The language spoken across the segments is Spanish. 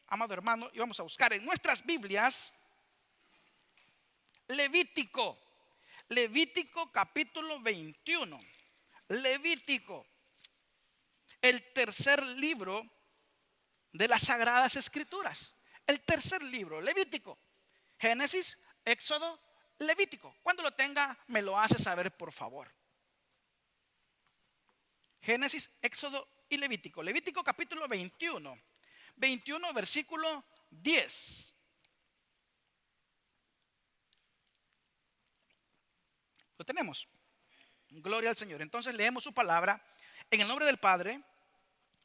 amado hermano, y vamos a buscar en nuestras Biblias Levítico. Levítico capítulo 21. Levítico, el tercer libro de las Sagradas Escrituras. El tercer libro, Levítico. Génesis, Éxodo, Levítico. Cuando lo tenga, me lo hace saber, por favor. Génesis, Éxodo y Levítico. Levítico capítulo 21. 21, versículo 10. Lo tenemos. Gloria al Señor. Entonces leemos su palabra en el nombre del Padre,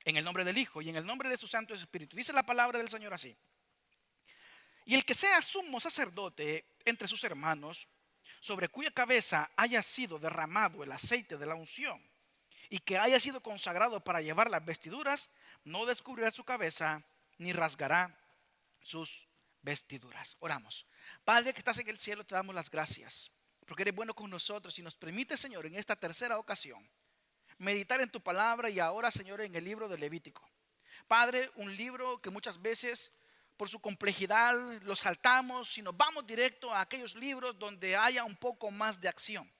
en el nombre del Hijo y en el nombre de su Santo Espíritu. Dice la palabra del Señor así: y el que sea sumo sacerdote entre sus hermanos, sobre cuya cabeza haya sido derramado el aceite de la unción, y que haya sido consagrado para llevar las vestiduras, no descubrirá su cabeza ni rasgará sus vestiduras. Oramos. Padre que estás en el cielo, te damos las gracias porque eres bueno con nosotros y nos permite, Señor, en esta tercera ocasión meditar en tu palabra, y ahora, Señor, en el libro de Levítico. Padre, un libro que muchas veces por su complejidad lo saltamos y nos vamos directo a aquellos libros donde haya un poco más de acción.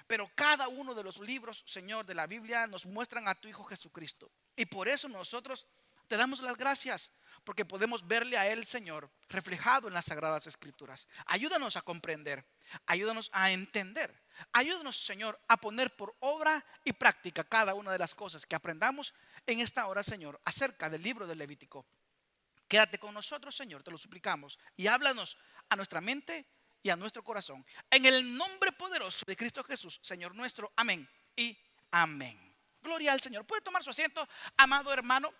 Pero cada uno de los libros, Señor, de la Biblia nos muestran a tu Hijo Jesucristo. Y por eso nosotros te damos las gracias, porque podemos verle a Él, Señor, reflejado en las Sagradas Escrituras. Ayúdanos a comprender, ayúdanos a entender. Ayúdanos, Señor, a poner por obra y práctica cada una de las cosas que aprendamos en esta hora, Señor, acerca del libro del Levítico. Quédate con nosotros, Señor, te lo suplicamos, y háblanos a nuestra mente y a nuestro corazón. En el nombre poderoso de Cristo Jesús, Señor nuestro. Amén y amén. Gloria al Señor. Puede tomar su asiento, amado hermano.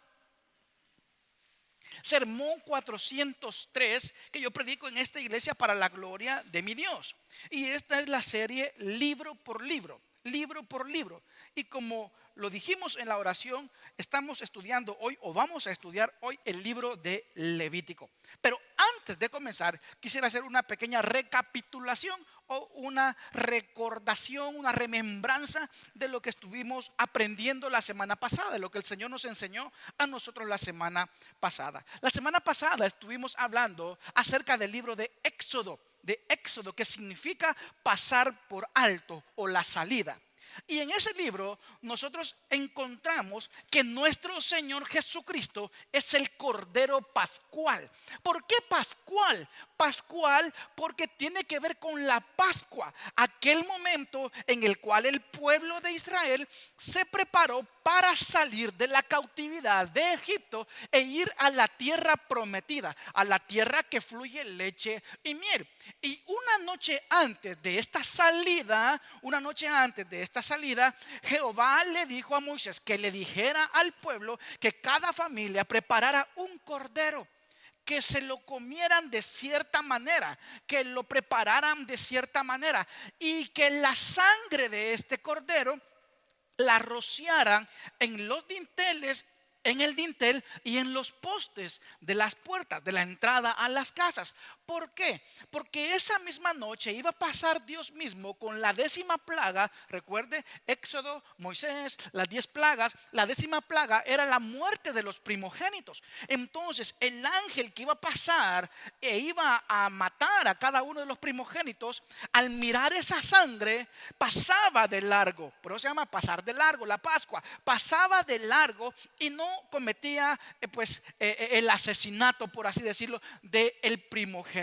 Sermón 403 que yo predico en esta iglesia para la gloria de mi Dios. Y esta es la serie libro por libro, libro por libro. Y como lo dijimos en la oración, estamos estudiando hoy, o vamos a estudiar hoy, el libro de Levítico. Pero antes de comenzar, quisiera hacer una pequeña recapitulación o una recordación, una remembranza de lo que estuvimos aprendiendo la semana pasada, de lo que el Señor nos enseñó a nosotros la semana pasada. La semana pasada estuvimos hablando acerca del libro de Éxodo, que significa pasar por alto o la salida. Y en ese libro nosotros encontramos que nuestro Señor Jesucristo es el Cordero Pascual. ¿Por qué Pascual? Pascual porque tiene que ver con la Pascua, aquel momento en el cual el pueblo de Israel se preparó para salir de la cautividad de Egipto e ir a la tierra prometida, a la tierra que fluye leche y miel. Y una noche antes de esta salida, Jehová le dijo a Moisés que le dijera al pueblo que cada familia preparara un cordero, que se lo comieran de cierta manera, que lo prepararan de cierta manera, y que la sangre de este cordero la rociaran en los dinteles, en el dintel y en los postes de las puertas de la entrada a las casas. ¿Por qué? Porque esa misma noche iba a pasar Dios mismo con la 10ª plaga. Recuerde, Éxodo, Moisés, las 10 plagas. La 10ª plaga era la muerte de los primogénitos. Entonces el ángel que iba a pasar e iba a matar a cada uno de los primogénitos, al mirar esa sangre, pasaba de largo. Por eso se llama pasar de largo, la Pascua. Pasaba de largo y no cometía el asesinato, por así decirlo, del primogénito.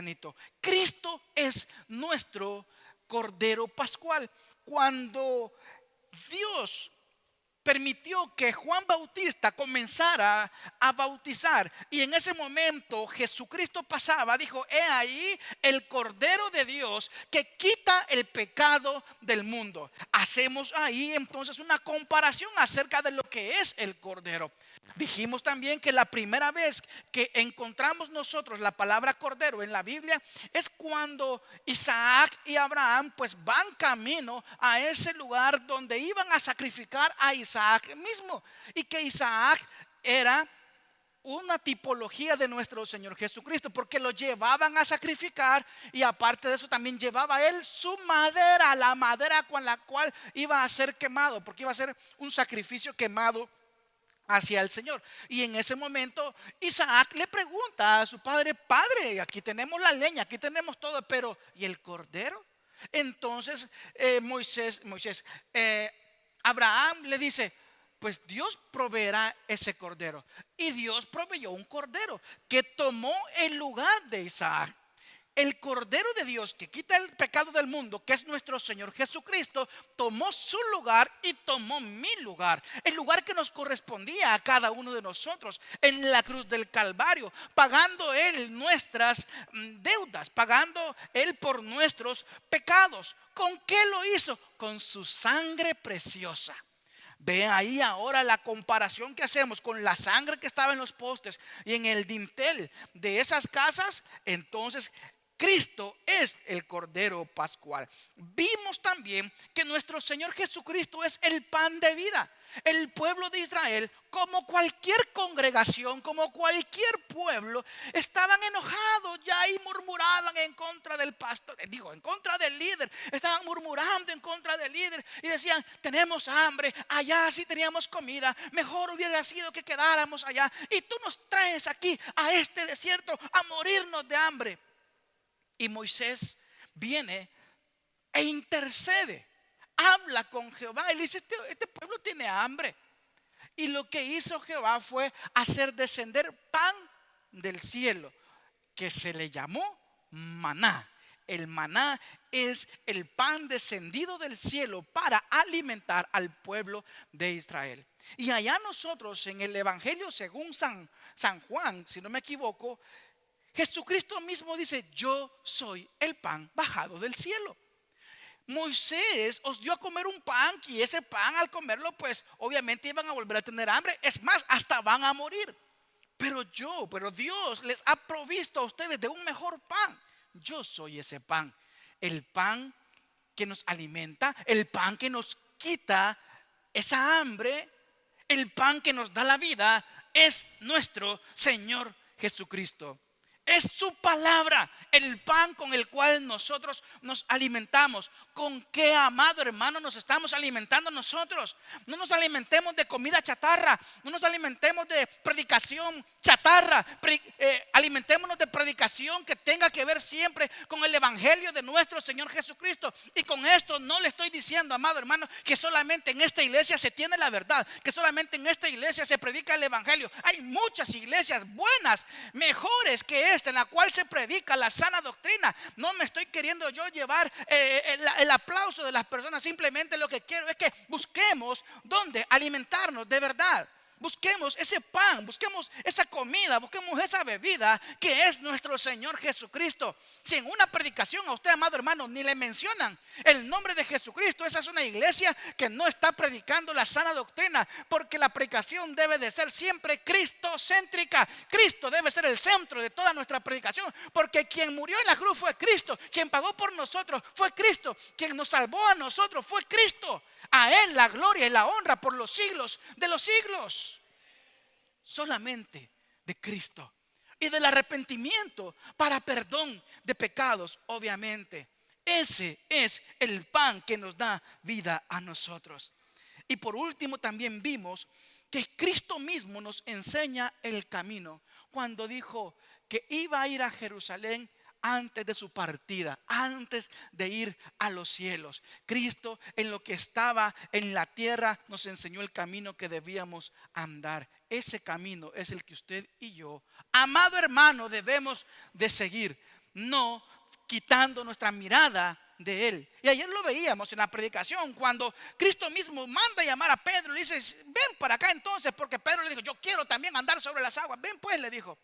Cristo es nuestro Cordero Pascual. Cuando Dios permitió que Juan Bautista comenzara a bautizar, y en ese momento Jesucristo pasaba, dijo: he ahí el Cordero de Dios que quita el pecado del mundo. Hacemos ahí entonces una comparación acerca de lo que es el Cordero. Dijimos también que la primera vez que encontramos nosotros la palabra cordero en la Biblia es cuando Isaac y Abraham pues van camino a ese lugar donde iban a sacrificar a Isaac mismo, y que Isaac era una tipología de nuestro Señor Jesucristo, porque lo llevaban a sacrificar, y aparte de eso también llevaba él su madera, la madera con la cual iba a ser quemado, porque iba a ser un sacrificio quemado hacia el Señor. Y en ese momento Isaac le pregunta a su padre: padre, aquí tenemos la leña, aquí tenemos todo, pero ¿y el cordero? Entonces Moisés, Abraham le dice: pues Dios proveerá ese cordero. Y Dios proveyó un cordero que tomó el lugar de Isaac. El Cordero de Dios que quita el pecado del mundo, que es nuestro Señor Jesucristo, tomó su lugar y tomó mi lugar, el lugar que nos correspondía a cada uno de nosotros en la cruz del Calvario, pagando Él nuestras deudas, pagando Él por nuestros pecados. ¿Con qué lo hizo? Con su sangre preciosa. Ve ahí ahora la comparación que hacemos con la sangre que estaba en los postes y en el dintel de esas casas. Entonces Cristo es el Cordero Pascual. Vimos también que nuestro Señor Jesucristo es el pan de vida. El pueblo de Israel, como cualquier congregación, como cualquier pueblo, estaban enojados ya y murmuraban en contra del pastor, en contra del líder. Estaban murmurando en contra del líder y decían: tenemos hambre, allá sí teníamos comida, mejor hubiera sido que quedáramos allá, y tú nos traes aquí a este desierto a morirnos de hambre. Y Moisés viene e intercede, habla con Jehová y le dice: este pueblo tiene hambre. Y lo que hizo Jehová fue hacer descender pan del cielo, que se le llamó maná. El maná es el pan descendido del cielo para alimentar al pueblo de Israel. Y allá nosotros en el Evangelio según San Juan, si no me equivoco, Jesucristo mismo dice: yo soy el pan bajado del cielo. Moisés os dio a comer un pan, y ese pan al comerlo pues obviamente iban a volver a tener hambre. Es más, hasta van a morir. Pero Dios les ha provisto a ustedes de un mejor pan. Yo soy ese pan, el pan que nos alimenta, el pan que nos quita esa hambre, el pan que nos da la vida. Es nuestro Señor Jesucristo. Es su palabra, el pan con el cual nosotros nos alimentamos. ¿Con qué, amado hermano, nos estamos alimentando nosotros? No nos alimentemos de comida chatarra, no nos alimentemos de predicación chatarra. Alimentémonos de predicación que tenga que ver siempre con el evangelio de nuestro Señor Jesucristo. Y con esto no le estoy diciendo, amado hermano, que solamente en esta iglesia se tiene la verdad, que solamente en esta iglesia se predica el evangelio. Hay muchas iglesias buenas, mejores que esta, en la cual se predica la sana doctrina. No me estoy queriendo yo llevar el aplauso de las personas. Simplemente lo que quiero es que busquemos dónde alimentarnos de verdad. Busquemos ese pan, busquemos esa comida, busquemos esa bebida que es nuestro Señor Jesucristo. Si en una predicación a usted, amado hermano, ni le mencionan el nombre de Jesucristo, esa es una iglesia que no está predicando la sana doctrina, porque la predicación debe de ser siempre cristocéntrica. Cristo debe ser el centro de toda nuestra predicación, porque quien murió en la cruz fue Cristo, quien pagó por nosotros fue Cristo, quien nos salvó a nosotros fue Cristo. A Él la gloria y la honra por los siglos de los siglos. Solamente de Cristo y del arrepentimiento para perdón de pecados, obviamente. Ese es el pan que nos da vida a nosotros. Y por último también vimos que Cristo mismo nos enseña el camino cuando dijo que iba a ir a Jerusalén antes de su partida, antes de ir a los cielos. Cristo, en lo que estaba en la tierra, nos enseñó el camino que debíamos andar. Ese camino es el que usted y yo, amado hermano, debemos de seguir, no quitando nuestra mirada de Él. Y ayer lo veíamos en la predicación, cuando Cristo mismo manda a llamar a Pedro. Le dice: ven para acá entonces, porque Pedro le dijo: yo quiero también andar sobre las aguas. Ven pues, le dijo.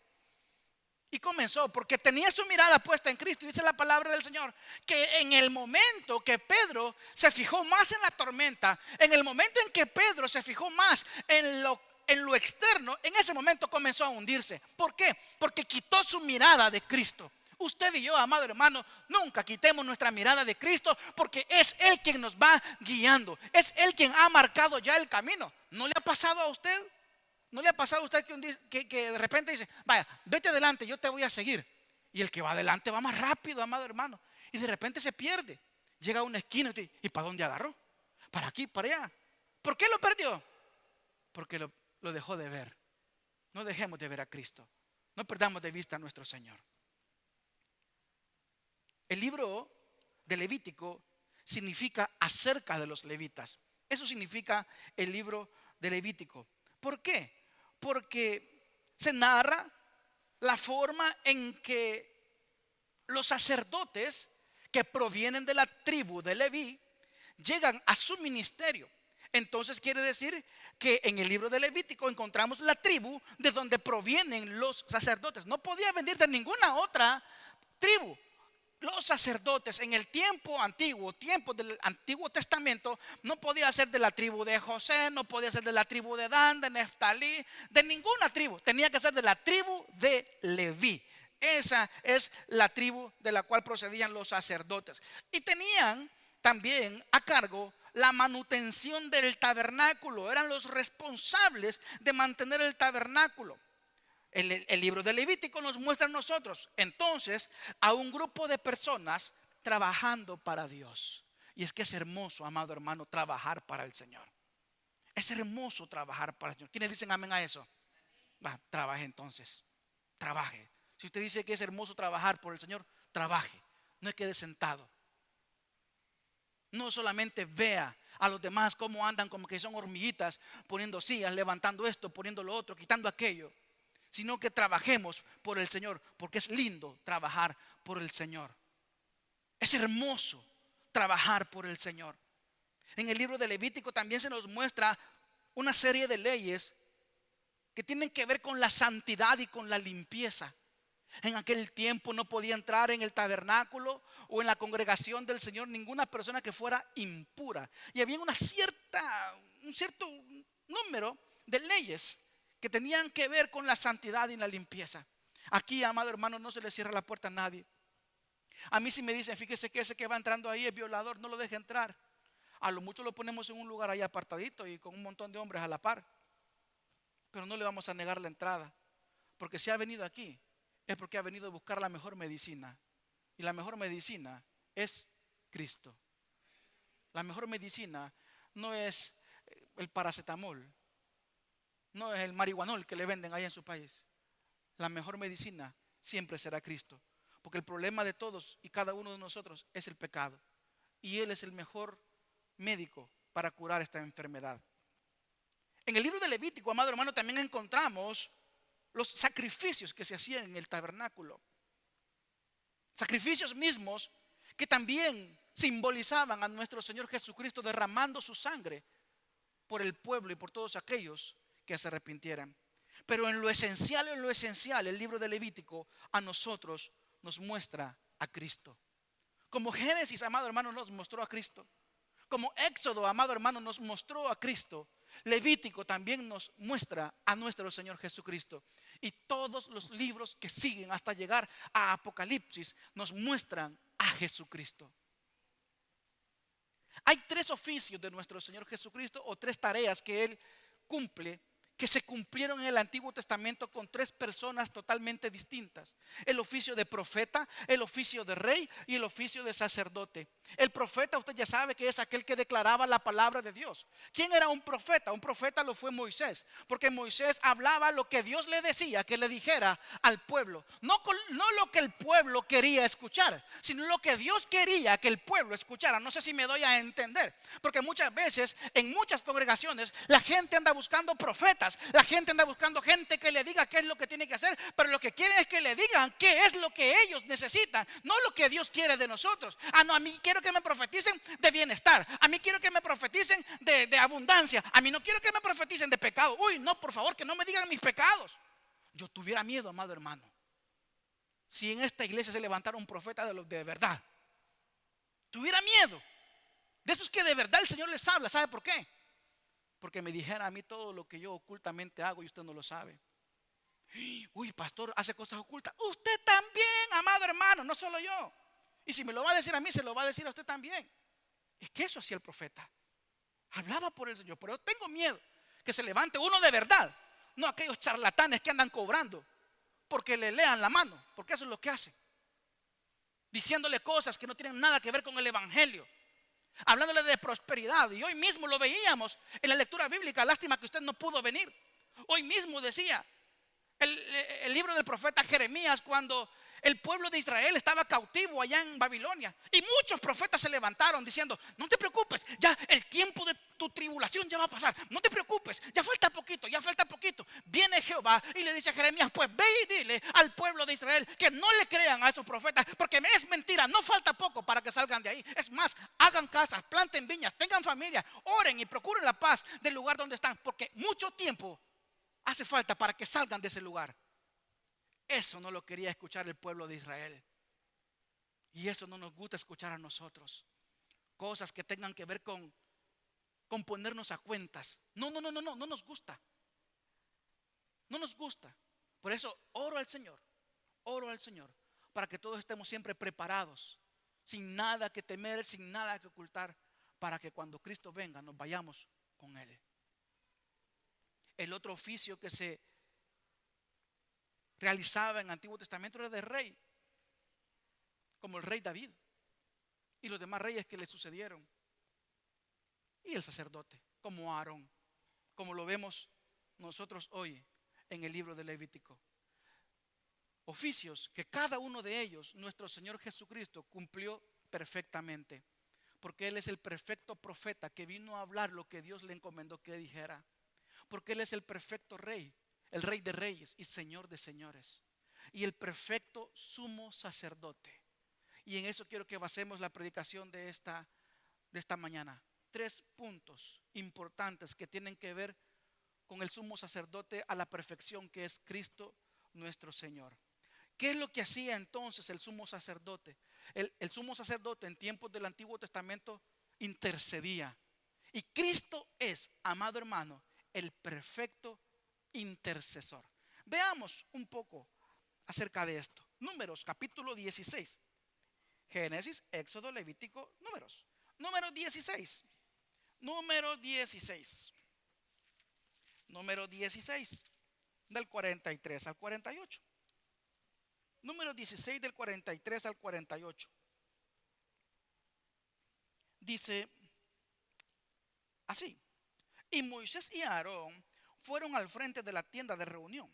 Y comenzó, porque tenía su mirada puesta en Cristo. Y dice la palabra del Señor que en el momento que Pedro se fijó más en la tormenta, en el momento en que Pedro se fijó más en lo externo, en ese momento comenzó a hundirse. ¿Por qué? Porque quitó su mirada de Cristo. Usted y yo, amado hermano, nunca quitemos nuestra mirada de Cristo, porque es Él quien nos va guiando. Es Él quien ha marcado ya el camino. ¿No le ha pasado a usted? ¿No le ha pasado a usted que de repente dice: vaya, vete adelante, yo te voy a seguir? Y el que va adelante va más rápido, amado hermano, y de repente se pierde. Llega a una esquina y ¿para dónde agarró? ¿Para aquí, para allá? ¿Por qué lo perdió? Porque lo dejó de ver. No dejemos de ver a Cristo. No perdamos de vista a nuestro Señor. El libro de Levítico significa acerca de los levitas. Eso significa el libro de Levítico. ¿Por qué? Porque se narra la forma en que los sacerdotes que provienen de la tribu de Leví llegan a su ministerio. Entonces quiere decir que en el libro de Levítico encontramos la tribu de donde provienen los sacerdotes. No podía venir de ninguna otra tribu. Los sacerdotes en el tiempo del Antiguo Testamento, no podía ser de la tribu de José, no podía ser de la tribu de Dan, de Neftalí, de ninguna tribu. Tenía que ser de la tribu de Leví. Esa es la tribu de la cual procedían los sacerdotes. Y tenían también a cargo la manutención del tabernáculo. Eran los responsables de mantener el tabernáculo. El libro de Levítico nos muestra a nosotros entonces a un grupo de personas trabajando para Dios. Y es que es hermoso, amado hermano, trabajar para el Señor. Es hermoso trabajar para el Señor. ¿Quiénes dicen amén a eso? Trabaje entonces, trabaje. Si usted dice que es hermoso trabajar por el Señor, trabaje. No se quede sentado. No solamente vea a los demás cómo andan como que son hormiguitas, poniendo sillas, levantando esto, poniendo lo otro, quitando aquello, sino que trabajemos por el Señor, porque es lindo trabajar por el Señor. Es hermoso trabajar por el Señor. En el libro de Levítico también se nos muestra una serie de leyes que tienen que ver con la santidad y con la limpieza. En aquel tiempo no podía entrar en el tabernáculo o en la congregación del Señor ninguna persona que fuera impura. Y había un cierto número de leyes que tenían que ver con la santidad y la limpieza. Aquí, amado hermano, no se le cierra la puerta a nadie. A mí si me dicen, fíjese que ese que va entrando ahí es violador, no lo deje entrar. A lo mucho lo ponemos en un lugar ahí apartadito y con un montón de hombres a la par. Pero no le vamos a negar la entrada. Porque si ha venido aquí, es porque ha venido a buscar la mejor medicina. Y la mejor medicina es Cristo. La mejor medicina no es el paracetamol, no es el marihuanol que le venden allá en su país. La mejor medicina siempre será Cristo. Porque el problema de todos y cada uno de nosotros es el pecado. Y Él es el mejor médico para curar esta enfermedad. En el libro de Levítico, amado hermano, también encontramos los sacrificios que se hacían en el tabernáculo. Sacrificios mismos que también simbolizaban a nuestro Señor Jesucristo derramando su sangre por el pueblo y por todos aquellos que se arrepintieran. Pero en lo esencial, el libro de Levítico a nosotros nos muestra a Cristo. Como Génesis, amado hermano, nos mostró a Cristo. Como Éxodo, amado hermano, nos mostró a Cristo. Levítico también nos muestra a nuestro Señor Jesucristo. Y todos los libros que siguen hasta llegar a Apocalipsis nos muestran a Jesucristo. Hay 3 oficios de nuestro Señor Jesucristo, o 3 tareas que Él cumple, que se cumplieron en el Antiguo Testamento con 3 personas totalmente distintas: el oficio de profeta, el oficio de rey y el oficio de sacerdote. El profeta, usted ya sabe que es aquel que declaraba la palabra de Dios. ¿Quién era un profeta? Un profeta lo fue Moisés, porque Moisés hablaba lo que Dios le decía que le dijera al pueblo. No lo que el pueblo quería escuchar, sino lo que Dios quería que el pueblo escuchara. No sé si me doy a entender, porque muchas veces en muchas congregaciones la gente anda buscando profetas, la gente anda buscando gente que le diga qué es lo que tiene que hacer, pero lo que quieren es que le digan qué es lo que ellos necesitan, no lo que Dios quiere de nosotros. No, a mí quiero que me profeticen de bienestar, a mí quiero que me profeticen de abundancia, a mí no quiero que me profeticen de pecado. Uy, no, por favor, que no me digan mis pecados. Yo tuviera miedo, amado hermano, si en esta iglesia se levantara un profeta de los de verdad. Tuviera miedo de esos que de verdad el Señor les habla. ¿Sabe por qué? Porque me dijera a mí todo lo que yo ocultamente hago y usted no lo sabe. Uy, pastor, hace cosas ocultas. Usted también, amado hermano, no solo yo. Y si me lo va a decir a mí, se lo va a decir a usted también. Es que eso hacía el profeta. Hablaba por el Señor. Pero yo tengo miedo que se levante uno de verdad, no aquellos charlatanes que andan cobrando porque le lean la mano, porque eso es lo que hacen, diciéndole cosas que no tienen nada que ver con el evangelio, hablándole de prosperidad. Y hoy mismo lo veíamos en la lectura bíblica. Lástima que usted no pudo venir, Hoy mismo decía el libro del profeta Jeremías, cuando el pueblo de Israel estaba cautivo allá en Babilonia, y muchos profetas se levantaron diciendo: no te preocupes, ya el tiempo de tu tribulación ya va a pasar, no te preocupes, ya falta poquito, ya falta poquito. Viene Jehová y le dice a Jeremías: pues ve y dile al pueblo de Israel que no le crean a esos profetas, porque es mentira, no falta poco para que salgan de ahí. Es más, hagan casas, planten viñas, tengan familia, oren y procuren la paz del lugar donde están, porque mucho tiempo hace falta para que salgan de ese lugar. Eso no lo quería escuchar el pueblo de Israel. Y eso no nos gusta escuchar a nosotros. Cosas que tengan que ver con ponernos a cuentas. No nos gusta. No nos gusta. Por eso oro al Señor para que todos estemos siempre preparados, sin nada que temer, sin nada que ocultar, para que cuando Cristo venga nos vayamos con Él. El otro oficio que se realizaba en el Antiguo Testamento era de rey, como el rey David y los demás reyes que le sucedieron, y el sacerdote como Aarón, como lo vemos nosotros hoy en el libro de Levítico. Oficios que cada uno de ellos nuestro Señor Jesucristo cumplió perfectamente, porque Él es el perfecto profeta que vino a hablar lo que Dios le encomendó que dijera, porque Él es el perfecto rey, el rey de reyes y señor de señores, y el perfecto sumo sacerdote. Y en eso quiero que basemos la predicación de esta mañana. 3 puntos importantes que tienen que ver con el sumo sacerdote a la perfección, que es Cristo nuestro Señor. ¿Qué es lo que hacía entonces el sumo sacerdote? El sumo sacerdote en tiempos del Antiguo Testamento intercedía. Y Cristo es, amado hermano, el perfecto intercesor. Veamos un poco acerca de esto. Números capítulo 16. Génesis, Éxodo, Levítico, Números. Número 16. Número 16. Número 16 del 43 al 48. Número 16 del 43 al 48. Dice así: y Moisés y Aarón fueron al frente de la tienda de reunión.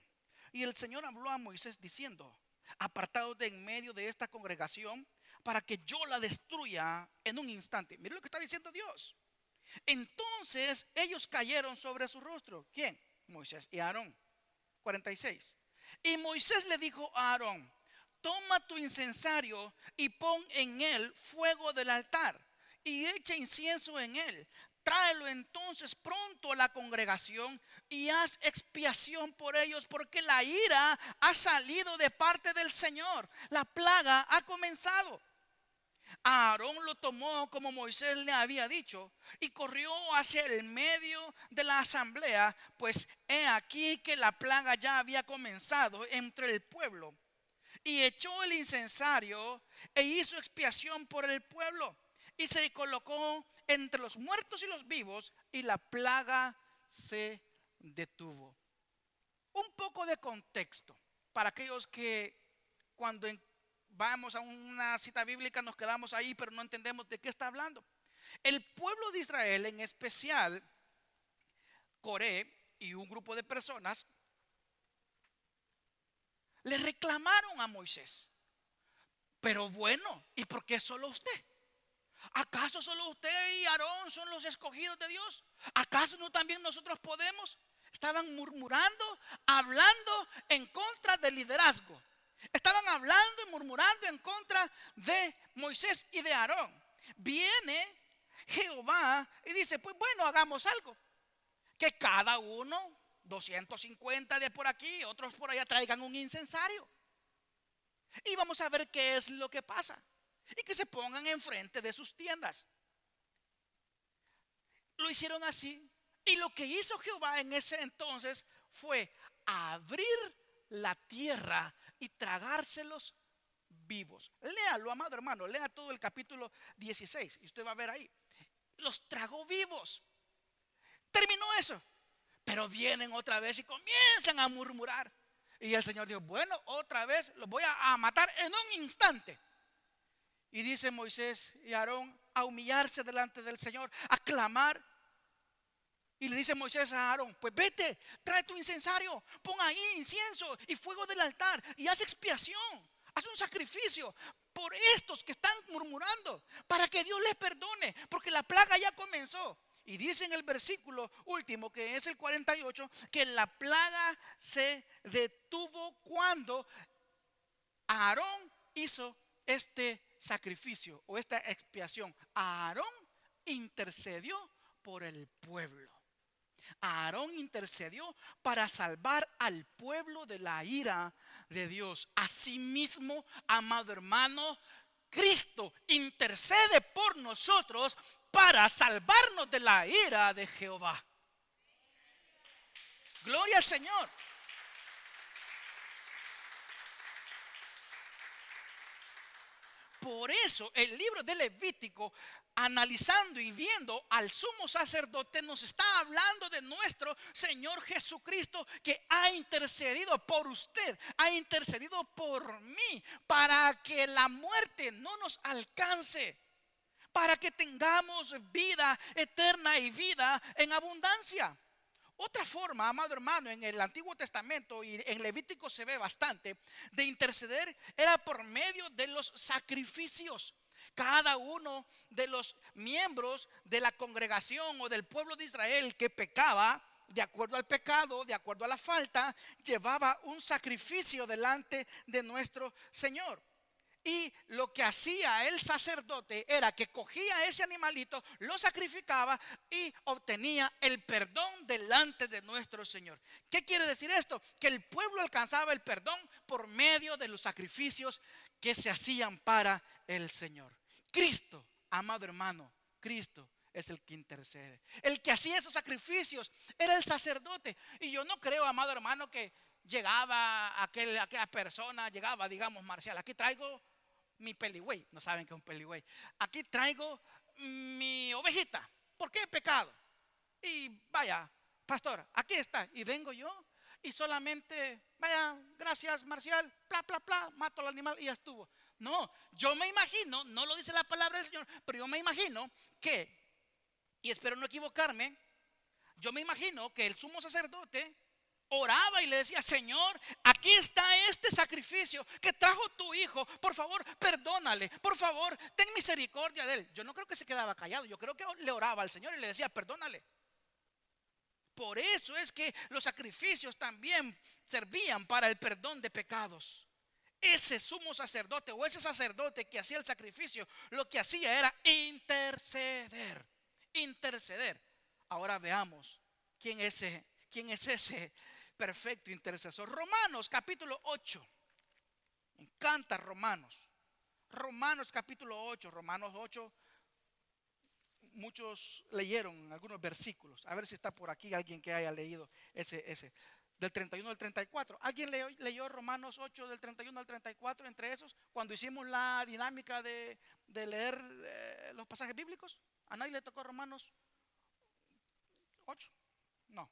Y el Señor habló a Moisés diciendo: apartaos de en medio de esta congregación, para que yo la destruya en un instante. Miren lo que está diciendo Dios. Entonces ellos cayeron sobre su rostro. ¿Quién? Moisés y Aarón. 46. Y Moisés le dijo a Aarón: toma tu incensario y pon en él fuego del altar y echa incienso en él. Tráelo entonces pronto a la congregación y haz expiación por ellos, porque la ira ha salido de parte del Señor. La plaga ha comenzado. Aarón lo tomó como Moisés le había dicho y corrió hacia el medio de la asamblea, pues he aquí que la plaga ya había comenzado entre el pueblo. Y echó el incensario e hizo expiación por el pueblo, y se colocó entre los muertos y los vivos, y la plaga se detuvo. Un poco de contexto para aquellos que cuando vamos a una cita bíblica nos quedamos ahí, pero no entendemos de qué está hablando. El pueblo de Israel, en especial Coré y un grupo de personas, le reclamaron a Moisés: pero bueno, ¿y por qué solo usted? ¿Acaso solo usted y Aarón son los escogidos de Dios? ¿Acaso no también nosotros podemos? Estaban murmurando, hablando en contra del liderazgo. Estaban hablando y murmurando en contra de Moisés y de Aarón. Viene Jehová y dice: pues bueno, hagamos algo. Que cada uno, 250 de por aquí, otros por allá, traigan un incensario. Y vamos a ver qué es lo que pasa. Y que se pongan enfrente de sus tiendas. Lo hicieron así. Y lo que hizo Jehová en ese entonces fue abrir la tierra y tragárselos vivos. Léalo, amado hermano, lea todo el capítulo 16 y usted va a ver ahí. Los tragó vivos. Terminó eso. Pero vienen otra vez y comienzan a murmurar. Y el Señor dijo: bueno, otra vez los voy a matar en un instante. Y dice Moisés y Aarón a humillarse delante del Señor, a clamar. Y le dice Moisés a Aarón: pues vete, trae tu incensario, pon ahí incienso y fuego del altar y haz expiación, haz un sacrificio por estos que están murmurando, para que Dios les perdone, porque la plaga ya comenzó. Y dice en el versículo último, que es el 48, que la plaga se detuvo cuando Aarón hizo este sacrificio o esta expiación. Aarón intercedió por el pueblo. Aarón intercedió para salvar al pueblo de la ira de Dios. Asimismo, amado hermano, Cristo intercede por nosotros para salvarnos de la ira de Jehová. Gloria al Señor. Por eso el libro de Levítico, analizando y viendo al sumo sacerdote, nos está hablando de nuestro Señor Jesucristo, que ha intercedido por usted, ha intercedido por mí, para que la muerte no nos alcance, para que tengamos vida eterna y vida en abundancia. Otra forma, amado hermano, en el Antiguo Testamento y en Levítico se ve bastante, de interceder era por medio de los sacrificios. Cada uno de los miembros de la congregación o del pueblo de Israel que pecaba, de acuerdo al pecado, de acuerdo a la falta, llevaba un sacrificio delante de nuestro Señor. Y lo que hacía el sacerdote era que cogía ese animalito, lo sacrificaba y obtenía el perdón delante de nuestro Señor. ¿Qué quiere decir esto? Que el pueblo alcanzaba el perdón por medio de los sacrificios que se hacían para el Señor. Cristo, amado hermano, Cristo es el que intercede. El que hacía esos sacrificios era el sacerdote. Y yo no creo, amado hermano, que llegaba aquella persona, llegaba, digamos, Marcial, aquí traigo mi peligüey. No saben qué es un peligüey. Aquí traigo mi ovejita. ¿Por qué he pecado? Y vaya, pastor, aquí está. Y vengo yo y solamente, vaya, gracias Marcial, pla, pla, pla, mato al animal y ya estuvo. No, yo me imagino, no lo dice la palabra del Señor, pero yo me imagino que, y espero no equivocarme, yo me imagino que el sumo sacerdote oraba y le decía: Señor, aquí está este sacrificio que trajo tu hijo, por favor perdónale, por favor ten misericordia de él. Yo no creo que se quedaba callado, yo creo que le oraba al Señor y le decía: perdónale. Por eso es que los sacrificios también servían para el perdón de pecados. Ese sumo sacerdote o ese sacerdote que hacía el sacrificio, lo que hacía era interceder. Interceder. Ahora veamos quién es ese perfecto intercesor. Romanos capítulo 8. Me encanta Romanos. Romanos capítulo 8. Romanos 8. Muchos leyeron algunos versículos. A ver si está por aquí alguien que haya leído ese del 31 al 34. ¿Alguien leyó Romanos 8 del 31 al 34 entre esos? Cuando hicimos la dinámica de leer los pasajes bíblicos. ¿A nadie le tocó Romanos 8? No.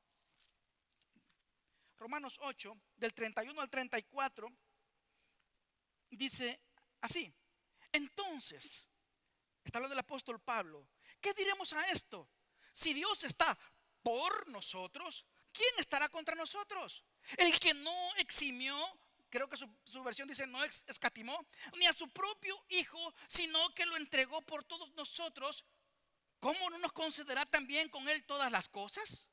Romanos 8 del 31 al 34 dice así: entonces, está lo del apóstol Pablo, ¿qué diremos a esto? Si Dios está por nosotros, ¿quién estará contra nosotros? El que no eximió, creo que su versión dice no escatimó, ni a su propio hijo, sino que lo entregó por todos nosotros, ¿cómo no nos concederá también con él todas las cosas?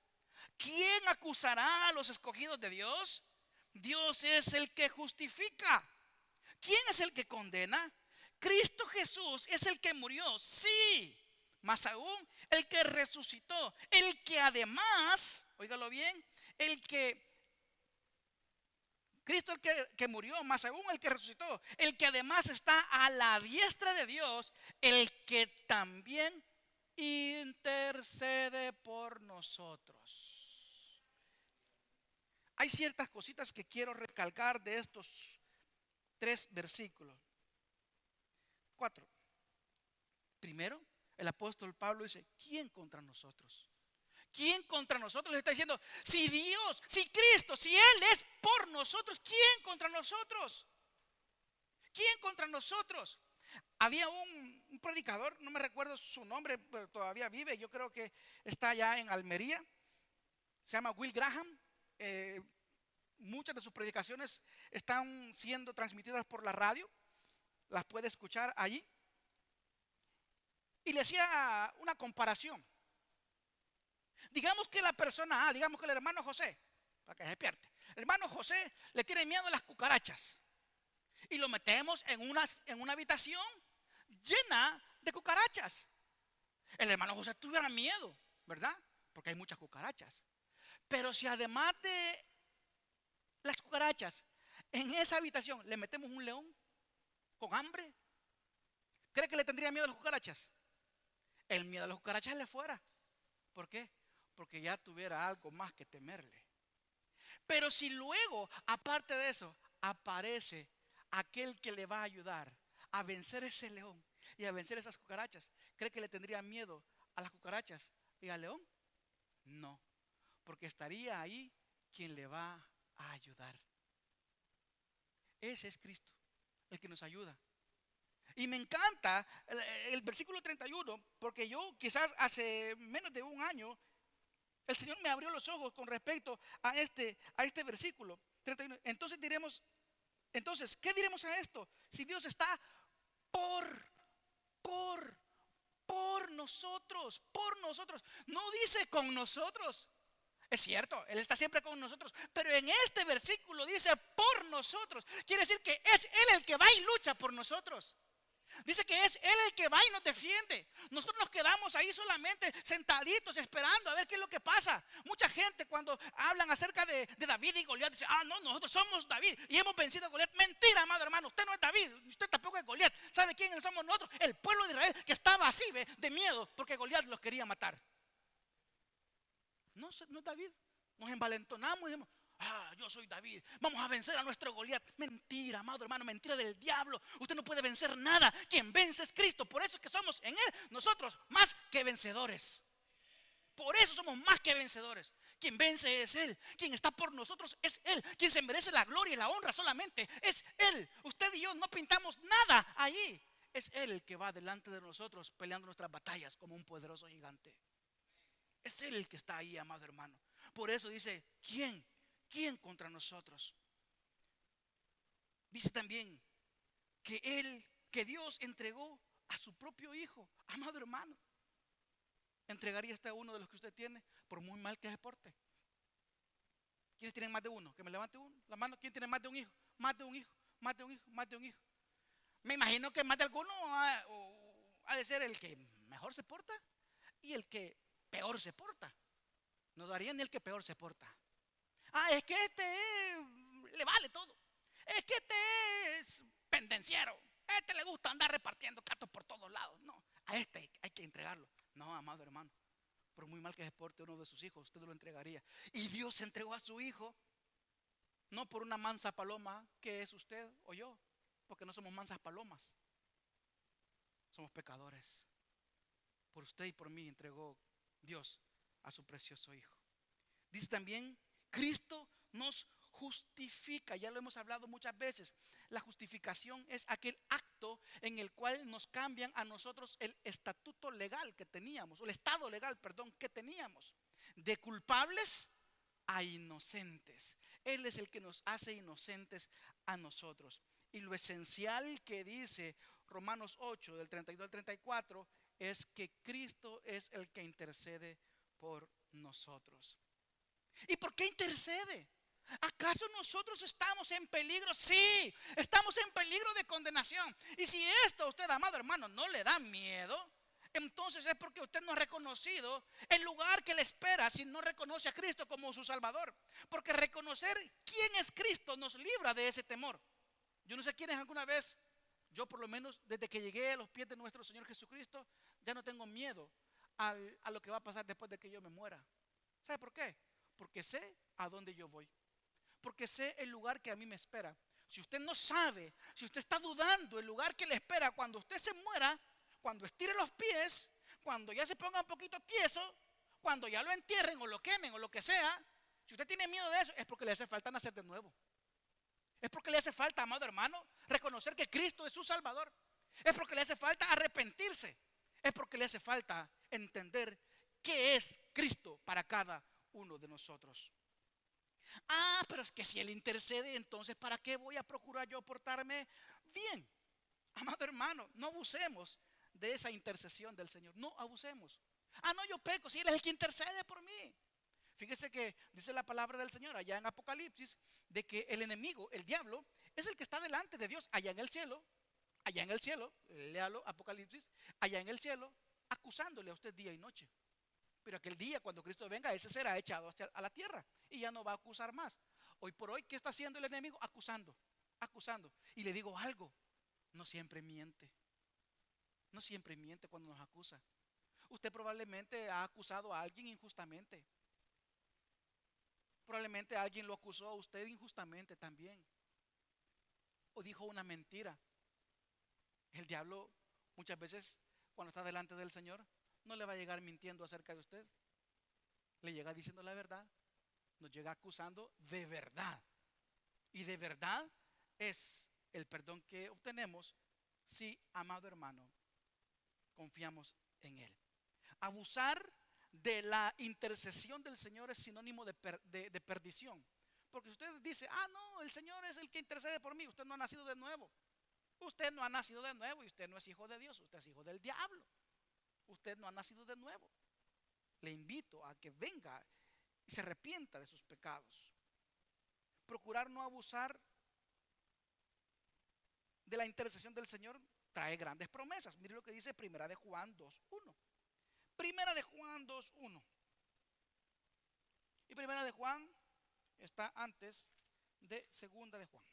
¿Quién acusará a los escogidos de Dios? Dios es el que justifica. ¿Quién es el que condena? Cristo Jesús es el que murió, sí, más aún el que resucitó, el que además, óigalo bien, Cristo el que murió, más aún el que resucitó, el que además está a la diestra de Dios, el que también intercede por nosotros. Hay ciertas cositas que quiero recalcar de estos 3 versículos. 4. Primero, el apóstol Pablo dice: ¿quién contra nosotros? ¿Quién contra nosotros? Le está diciendo: si Dios, si Cristo, si Él es por nosotros, ¿quién contra nosotros? ¿Quién contra nosotros? Había un predicador, no me recuerdo su nombre, pero todavía vive, yo creo que está allá en Almería. se llama Will Graham. Muchas de sus predicaciones están siendo transmitidas por la radio, las puede escuchar allí. Y le hacía una comparación. Digamos que la persona A, digamos que el hermano José, para que se despierte, el hermano José le tiene miedo a las cucarachas y lo metemos en una habitación llena de cucarachas. El hermano José tuviera miedo, ¿verdad? Porque hay muchas cucarachas. Pero si además de las cucarachas en esa habitación le metemos un león con hambre, ¿cree que le tendría miedo a las cucarachas? El miedo a las cucarachas le fuera. ¿Por qué? Porque ya tuviera algo más que temerle. Pero si luego, aparte de eso, aparece aquel que le va a ayudar a vencer ese león y a vencer esas cucarachas, ¿cree que le tendría miedo a las cucarachas y al león? No, porque estaría ahí quien le va a ayudar. Ese es Cristo, el que nos ayuda. Y me encanta el versículo 31, porque yo quizás hace menos de un año el Señor me abrió los ojos con respecto a este versículo 31. Entonces, ¿qué diremos a esto? Si Dios está por nosotros, no dice con nosotros. Es cierto, Él está siempre con nosotros, pero en este versículo dice por nosotros. Quiere decir que es Él el que va y lucha por nosotros. Dice que es Él el que va y nos defiende. Nosotros nos quedamos ahí solamente sentaditos esperando a ver qué es lo que pasa. Mucha gente cuando hablan acerca de David y Goliat dice: no, nosotros somos David y hemos vencido a Goliat. Mentira, amado hermano, usted no es David, usted tampoco es Goliat. ¿Sabe quién somos nosotros? El pueblo de Israel, que estaba así de miedo porque Goliat los quería matar. No es David. Nos envalentonamos y decimos: yo soy David, vamos a vencer a nuestro Goliat. Mentira, amado hermano, mentira del diablo. Usted no puede vencer nada. Quien vence es Cristo. Por eso es que somos en Él nosotros más que vencedores. Por eso somos más que vencedores. Quien vence es Él. Quien está por nosotros es Él. Quien se merece la gloria y la honra solamente es Él. Usted y yo no pintamos nada allí. Es Él el que va delante de nosotros peleando nuestras batallas como un poderoso gigante. Es Él el que está ahí, amado hermano. Por eso dice: ¿quién contra nosotros? Dice también que Dios entregó a su propio Hijo. Amado hermano, ¿entregaría usted a uno de los que usted tiene, por muy mal que se porte? ¿Quiénes tienen más de uno? Que me levante la mano. ¿Quién tiene más de un hijo? Más de un hijo, más de un hijo, más de un hijo. Me imagino que más de alguno ha de ser el que mejor se porta y el que peor se porta. No daría ni el que peor se porta. Es que le vale todo. Es que es pendenciero. Le gusta andar repartiendo cartos por todos lados. No, a hay que entregarlo. No, amado hermano, por muy mal que se porte uno de sus hijos, usted lo entregaría. Y Dios entregó a su Hijo, no por una mansa paloma que es usted o yo, porque no somos mansas palomas. Somos pecadores. Por usted y por mí entregó Dios a su precioso Hijo. Dice también: Cristo nos justifica. Ya lo hemos hablado muchas veces. La justificación es aquel acto en el cual nos cambian a nosotros el estatuto legal que teníamos, o el estado legal, perdón, que teníamos, de culpables a inocentes. Él es el que nos hace inocentes a nosotros. Y lo esencial que dice Romanos 8, del 32 al 34, es que Cristo es el que intercede por nosotros. ¿Y por qué intercede? ¿Acaso nosotros estamos en peligro? Sí, estamos en peligro de condenación. Y si esto a usted, amado hermano, no le da miedo, entonces es porque usted no ha reconocido el lugar que le espera si no reconoce a Cristo como su Salvador. Porque reconocer quién es Cristo nos libra de ese temor. Yo no sé quiénes alguna vez, yo por lo menos desde que llegué a los pies de nuestro Señor Jesucristo, ya no tengo miedo a lo que va a pasar después de que yo me muera. ¿Sabe por qué? Porque sé a dónde yo voy. Porque sé el lugar que a mí me espera. Si usted no sabe, si usted está dudando el lugar que le espera cuando usted se muera, cuando estire los pies, cuando ya se ponga un poquito tieso, cuando ya lo entierren o lo quemen o lo que sea, si usted tiene miedo de eso, es porque le hace falta nacer de nuevo. Es porque le hace falta, amado hermano, reconocer que Cristo es su Salvador. Es porque le hace falta arrepentirse. Es porque le hace falta entender qué es Cristo para cada uno de nosotros. Pero es que si Él intercede, entonces ¿para qué voy a procurar yo portarme bien? Amado hermano, no abusemos de esa intercesión del Señor. No abusemos. No, yo peco, si Él es el que intercede por mí. Fíjese que dice la palabra del Señor allá en Apocalipsis, de que el enemigo, el diablo, es el que está delante de Dios allá en el cielo. Allá en el cielo, léalo, Apocalipsis, allá en el cielo, acusándole a usted día y noche. Pero aquel día cuando Cristo venga, ese será echado a la tierra y ya no va a acusar más. Hoy por hoy, ¿qué está haciendo el enemigo? Acusando, acusando. Y le digo algo, no siempre miente. No siempre miente cuando nos acusa. Usted probablemente ha acusado a alguien injustamente. Probablemente alguien lo acusó a usted injustamente también. O dijo una mentira. El diablo muchas veces cuando está delante del Señor no le va a llegar mintiendo acerca de usted. Le llega diciendo la verdad. Nos llega acusando de verdad. Y de verdad es el perdón que obtenemos si, amado hermano, confiamos en Él. Abusar de la intercesión del Señor es sinónimo de perdición. Porque si usted dice, no, el Señor es el que intercede por mí, usted no ha nacido de nuevo. Usted no ha nacido de nuevo y usted no es hijo de Dios, usted es hijo del diablo. Usted no ha nacido de nuevo. Le invito a que venga y se arrepienta de sus pecados. Procurar no abusar de la intercesión del Señor trae grandes promesas. Mire lo que dice Primera de Juan 2:1. Primera de Juan 2:1. Y Primera de Juan está antes de Segunda de Juan.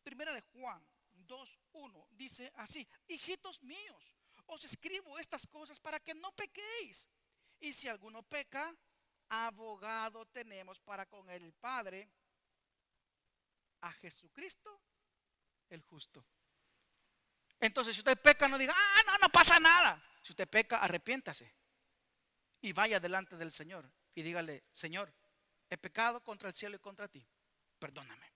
Primera de Juan 2:1 dice así: hijitos míos, os escribo estas cosas para que no pequéis. Y si alguno peca, abogado tenemos para con el Padre, a Jesucristo el justo. Entonces, si usted peca, no diga, no pasa nada. Si usted peca, arrepiéntase y vaya delante del Señor y dígale: Señor, he pecado contra el cielo y contra ti, perdóname.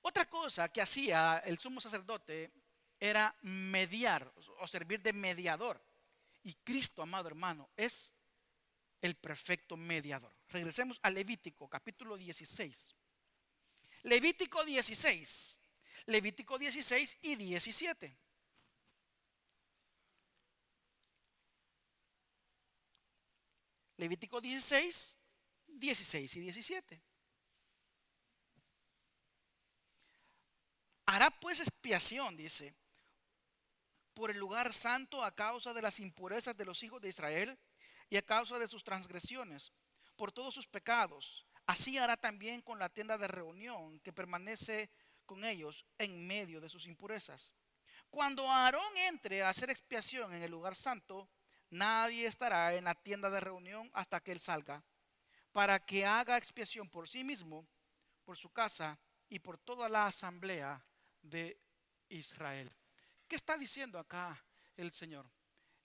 Otra cosa que hacía el sumo sacerdote era mediar o servir de mediador. Y Cristo, amado hermano, es el perfecto mediador. Regresemos a Levítico capítulo 16. Levítico 16. Levítico 16 y 17. Levítico 16, 16 y 17. Hará pues expiación, dice, por el lugar santo a causa de las impurezas de los hijos de Israel y a causa de sus transgresiones, por todos sus pecados. Así hará también con la tienda de reunión que permanece con ellos en medio de sus impurezas. Cuando Aarón entre a hacer expiación en el lugar santo, nadie estará en la tienda de reunión hasta que él salga, para que haga expiación por sí mismo, por su casa y por toda la asamblea de Israel. ¿Qué está diciendo acá el Señor?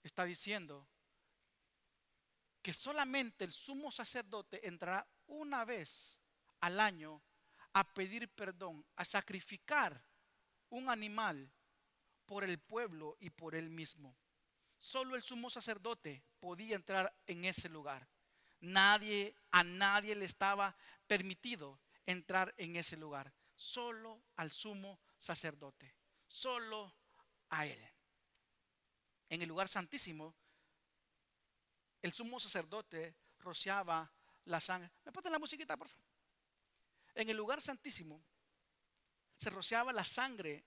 Está diciendo que solamente el sumo sacerdote entrará una vez al año a pedir perdón, a sacrificar un animal por el pueblo y por él mismo. Solo el sumo sacerdote podía entrar en ese lugar. A nadie le estaba permitido entrar en ese lugar. Solo al sumo sacerdote. Solo a él. En el lugar santísimo, el sumo sacerdote rociaba la sangre. ¿Me ponen la musiquita, por favor? En el lugar santísimo se rociaba la sangre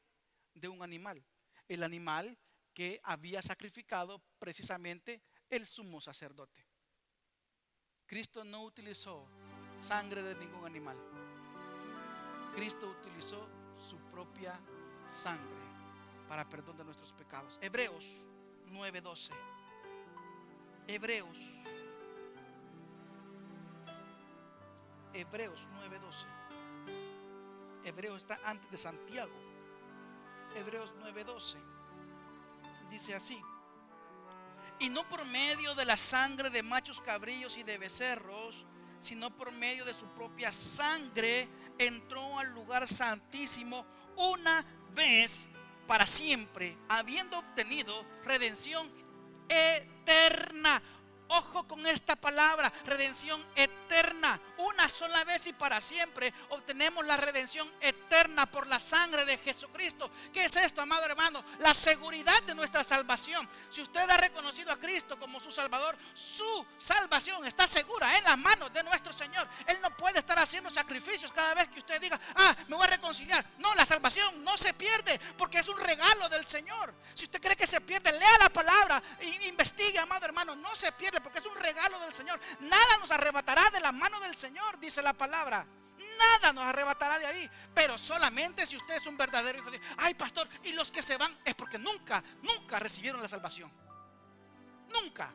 de un animal. El animal que había sacrificado precisamente el sumo sacerdote. Cristo no utilizó sangre de ningún animal. Cristo utilizó su propia sangre para perdón de nuestros pecados. Hebreos 9:12. Hebreos 9:12. Hebreos está antes de Santiago. Hebreos 9:12 dice así: y no por medio de la sangre de machos cabrillos y de becerros, sino por medio de su propia sangre entró al lugar santísimo una vez para siempre, habiendo obtenido redención eterna. Ojo con esta palabra, redención eterna. Una sola vez y para siempre obtenemos la redención eterna por la sangre de Jesucristo. ¿Qué es esto, amado hermano? La seguridad de nuestra salvación. Si usted ha reconocido a Cristo como su Salvador, su salvación está segura en las manos de nuestro Señor. Él no puede estar haciendo sacrificios cada vez que usted diga: me voy a reconciliar. No, la salvación no se pierde porque es un regalo del Señor. Si usted cree que se pierde, lea la palabra e investigue, amado hermano. No se pierde porque es un regalo del Señor. Nada nos arrebatará de la mano del Señor, dice la palabra. Nada nos arrebatará de ahí. Pero solamente si usted es un verdadero hijo de Dios. Ay, pastor, y los que se van es porque nunca recibieron la salvación. Nunca.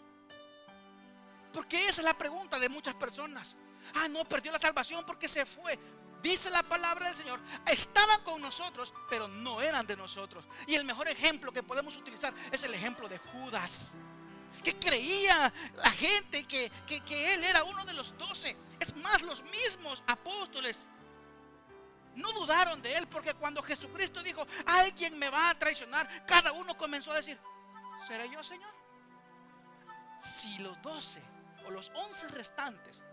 Porque esa es la pregunta de muchas personas. No, perdió la salvación porque se fue. Dice la palabra del Señor: estaban con nosotros, pero no eran de nosotros. Y el mejor ejemplo que podemos utilizar es el ejemplo de Judas, que creía la gente que él era uno de los 12. Es más, los mismos apóstoles no dudaron de él, porque cuando Jesucristo dijo: alguien me va a traicionar, cada uno comenzó a decir: ¿seré yo, Señor? Si los 12 o los 11 restantes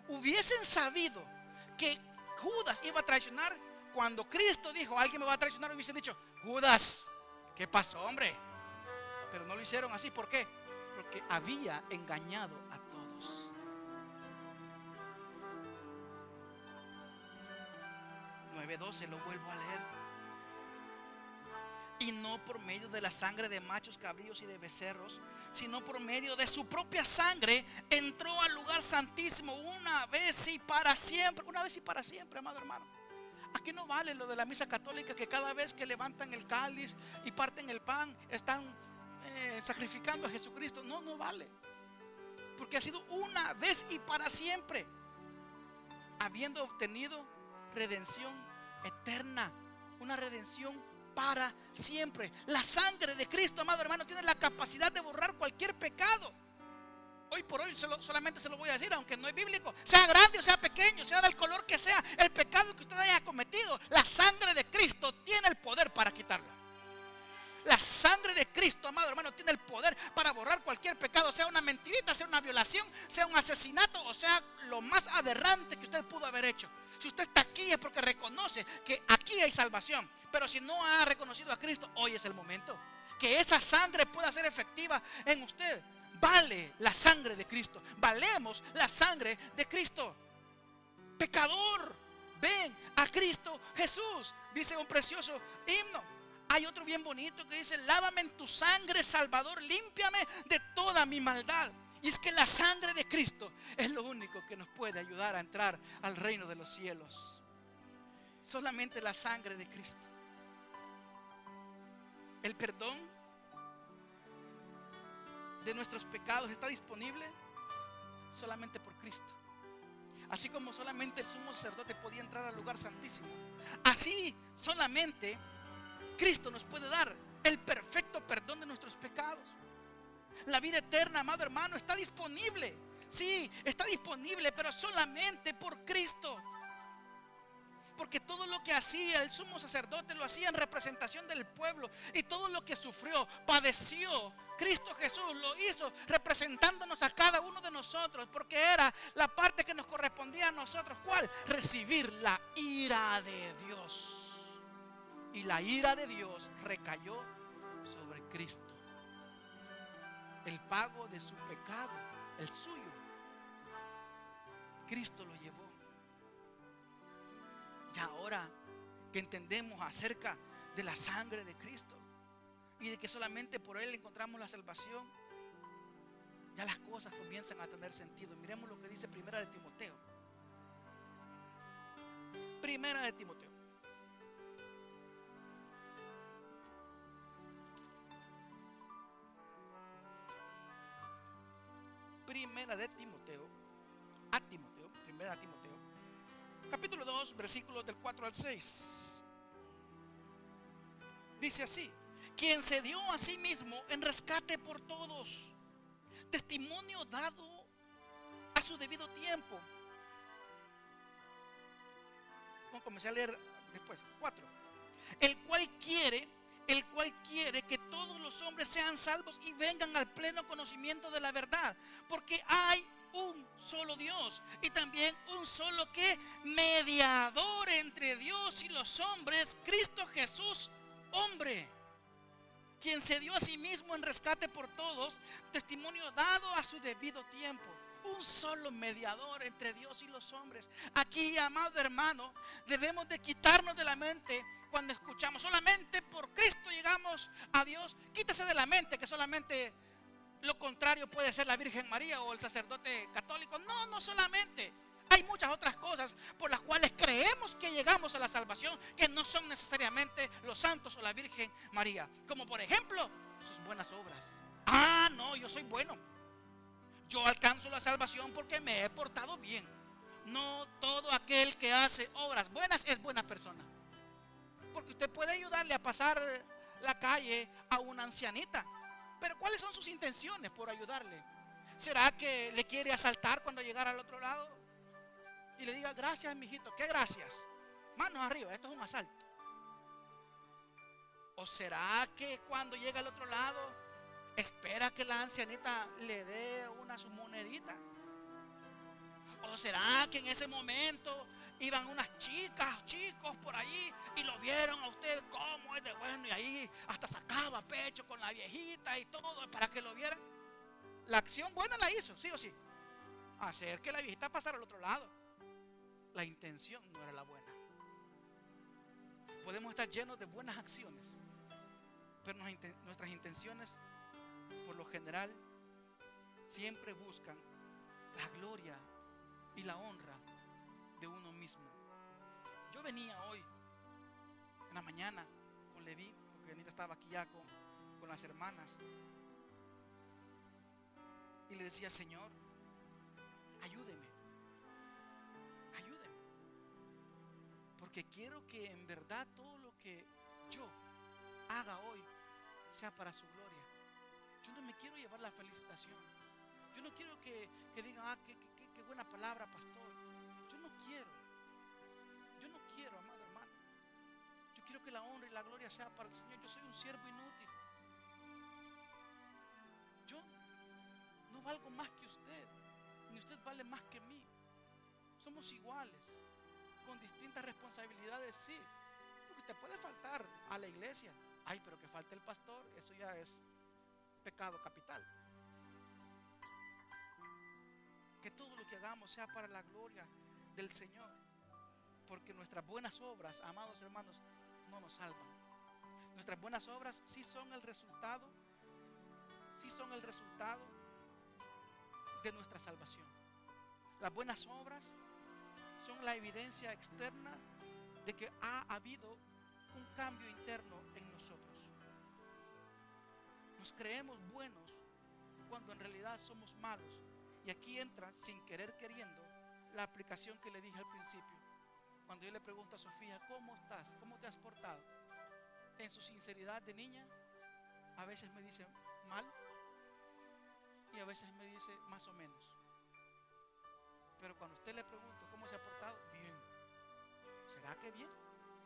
hubiesen sabido que Judas iba a traicionar, cuando Cristo dijo: alguien me va a traicionar, hubiesen dicho: Judas, ¿qué pasó, hombre? Pero no lo hicieron así. ¿Por qué? Porque había engañado a todos. 9:12, lo vuelvo a leer. Y no por medio de la sangre de machos, cabríos y de becerros, sino por medio de su propia sangre entró al lugar santísimo una vez y para siempre. Una vez y para siempre, amado hermano. Aquí no vale lo de la misa católica, que cada vez que levantan el cáliz y parten el pan están sacrificando a Jesucristo. No vale, porque ha sido una vez y para siempre, habiendo obtenido redención eterna, una redención para siempre. La sangre de Cristo, amado hermano, tiene la capacidad de borrar cualquier pecado. Hoy por hoy solamente se lo voy a decir, aunque no es bíblico: sea grande o sea pequeño, sea del color que sea, el pecado que usted haya cometido, la sangre de Cristo tiene el poder para quitarlo. La sangre de Cristo, amado hermano, tiene el poder para borrar cualquier pecado, sea una mentirita, sea una violación, sea un asesinato, o sea lo más aberrante que usted pudo haber hecho. Si usted está aquí es porque reconoce que aquí hay salvación. Pero si no ha reconocido a Cristo, hoy es el momento que esa sangre pueda ser efectiva en usted. Vale la sangre de Cristo. Valemos la sangre de Cristo. Pecador, ven a Cristo Jesús, dice un precioso himno. Hay otro bien bonito que dice: lávame en tu sangre, Salvador, límpiame de toda mi maldad. Y es que la sangre de Cristo es lo único que nos puede ayudar a entrar al reino de los cielos. Solamente la sangre de Cristo. El perdón de nuestros pecados está disponible solamente por Cristo. Así como solamente el sumo sacerdote podía entrar al lugar santísimo, así solamente Cristo nos puede dar el perfecto perdón de nuestros pecados. La vida eterna, amado hermano, está disponible. Sí, está disponible, pero solamente por Cristo. Porque todo lo que hacía el sumo sacerdote lo hacía en representación del pueblo. Y todo lo que sufrió, padeció, Cristo Jesús lo hizo representándonos a cada uno de nosotros. Porque era la parte que nos correspondía a nosotros. ¿Cuál? Recibir la ira de Dios. Y la ira de Dios recayó sobre Cristo. El pago de su pecado, el suyo, Cristo lo llevó. Y ahora que entendemos acerca de la sangre de Cristo y de que solamente por Él encontramos la salvación, ya las cosas comienzan a tener sentido. Miremos lo que dice Primera de Timoteo. Primera de Timoteo. Primera de Timoteo, Primera de Timoteo, capítulo 2, versículos del 4 al 6. Dice así: quien se dio a sí mismo en rescate por todos, testimonio dado a su debido tiempo. Comencé a leer después. 4. El cual quiere que todos los hombres sean salvos y vengan al pleno conocimiento de la verdad. Porque hay un solo Dios y también un solo que mediador entre Dios y los hombres, Cristo Jesús, hombre, quien se dio a sí mismo en rescate por todos, testimonio dado a su debido tiempo. Un solo mediador entre Dios y los hombres. Aquí, amado hermano, debemos de quitarnos de la mente cuando escuchamos solamente por Cristo llegamos a Dios. Quítese de la mente que solamente lo contrario puede ser la Virgen María o el sacerdote católico. No, no solamente. Hay muchas otras cosas por las cuales creemos que llegamos a la salvación, que no son necesariamente los santos o la Virgen María. Como por ejemplo, sus buenas obras. Ah, no, yo soy bueno. Yo alcanzo la salvación porque me he portado bien. No todo aquel que hace obras buenas es buena persona. Porque usted puede ayudarle a pasar la calle a una ancianita. Pero ¿cuáles son sus intenciones por ayudarle? ¿Será que le quiere asaltar cuando llegara al otro lado? Y le diga, gracias, mijito. ¿Qué gracias? Manos arriba, esto es un asalto. ¿O será que cuando llega al otro lado espera que la ancianita le dé una su monedita? ¿O será que en ese momento iban unas chicas, chicos por allí y lo vieron a usted cómo es de bueno y ahí hasta sacaba pecho con la viejita y todo para que lo vieran? La acción buena la hizo, sí o sí. Hacer que la viejita pasara al otro lado. La intención no era la buena. Podemos estar llenos de buenas acciones, pero nuestras intenciones por lo general siempre buscan la gloria y la honra de uno mismo. Yo venía hoy en la mañana con Leví, porque Anita estaba aquí ya con las hermanas, y le decía, Señor, ayúdeme, porque quiero que en verdad todo lo que yo haga hoy sea para su gloria. Yo no me quiero llevar la felicitación. Yo no quiero que digan, qué buena palabra, pastor. Yo no quiero, amado hermano. Yo quiero que la honra y la gloria sea para el Señor. Yo soy un siervo inútil. Yo no valgo más que usted, ni usted vale más que mí. Somos iguales, con distintas responsabilidades, sí. Porque te puede faltar a la iglesia. Ay, pero que falte el pastor, eso ya es pecado capital. Que todo lo que hagamos sea para la gloria del Señor. Porque nuestras buenas obras, amados hermanos, no nos salvan. Nuestras buenas obras sí son el resultado de nuestra salvación. Las buenas obras son la evidencia externa de que ha habido un cambio interno en nosotros. Nos creemos buenos cuando en realidad somos malos. Y aquí entra, sin querer queriendo, la aplicación que le dije al principio. Cuando yo le pregunto a Sofía, ¿cómo estás? ¿Cómo te has portado? En su sinceridad de niña, a veces me dice mal y a veces me dice más o menos. Pero cuando usted le pregunto cómo se ha portado, bien. ¿Será que bien?